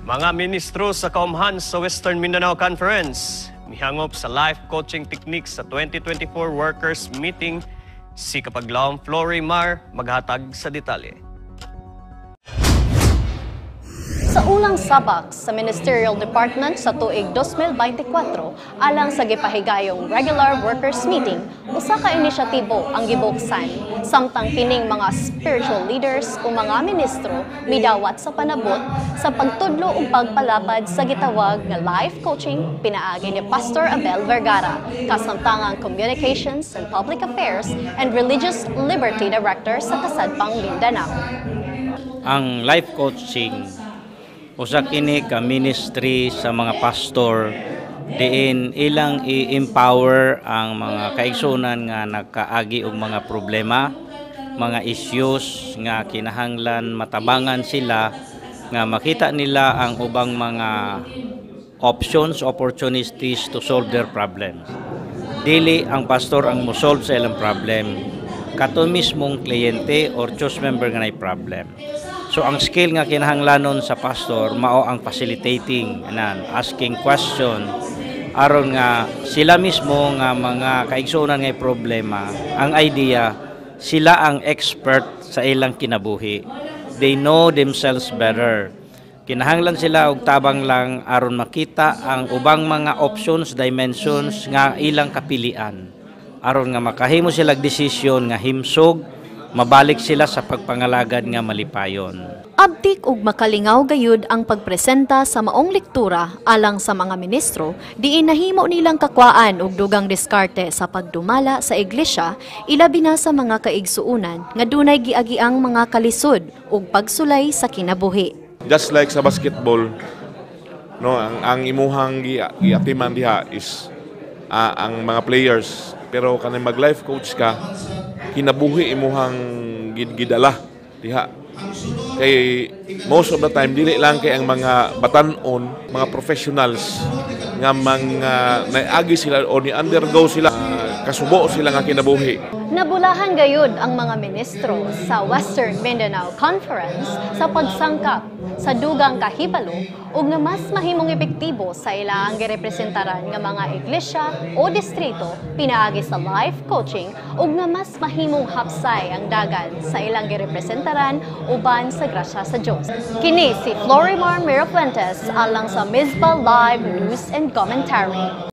Mga ministro sa kaumhan sa Western Mindanao Conference, mihangop sa life coaching techniques sa 2024 Workers Meeting, si Kapaglaom Florimar maghatag sa detalye. Sa ulang sabak sa Ministerial Department sa tuig 2024 alang sa gipahigayong regular workers meeting, usa ka inisyatibo ang gibuksan samtang kining mga spiritual leaders o mga ministro midawat sa panabot sa pagtudlo ug pagpalapad sa gitawag nga life coaching pinaagi ni Pastor Abel Vergara, kasamtangang Communications and Public Affairs and Religious Liberty Director sa Kasadpang Mindanao. Ang life coaching usa kini ka ministry sa mga pastor diin ilang i-empower ang mga kaigsunan nga nagkaagi og mga problema, mga issues nga kinahanglan matabangan sila nga makita nila ang ubang mga options, opportunities to solve their problems. Dili ang pastor ang mo-solve sa ilang problem, kato mismong kliyente or church member nga nay problem. So ang skill nga kinahanglanon sa pastor mao ang facilitating, asking question aron nga sila mismo nga mga kaigsunan nga problema, ang idea sila ang expert sa ilang kinabuhi. They know themselves better. Kinahanglan sila og tabang lang aron makita ang ubang mga options, dimensions nga ilang kapilian. Aron nga makahimo sila desisyon nga himsog mabalik sila sa pagpangalagad nga malipayon. Abtik ug makalingaw gayud ang pagpresenta sa maong lektura alang sa mga ministro, diin nahimo nilang kakwaan og dugang diskarte sa pagdumala sa iglesia, ilabi na sa mga kaigsuunan nga dunay giagiang mga kalisod ug pagsulay sa kinabuhi. Just like sa basketball, no, ang imuhang giatiman diha is ang mga players, pero kanang mag life coach ka, kinabuhi imuhang gidala diha. Kay most of the time dili lang kay ang mga batan-on, mga professionals nga mga naagi sila o ni undergo sila kasubo sila nga kinabuhi. Nabulahan gayud ang mga ministro sa Western Mindanao Conference sa pagsangkap sa dugang kahibalo ug nga mas mahimong epektibo sa ilang girepresentaran nga mga iglesia o distrito pinaagi sa life coaching ug nga mas mahimong hapsay ang dagan sa ilang girepresentaran uban sa grasya sa Dios. Kini si Florimar Mirafuentes alang sa Mizpah Live News and Commentary.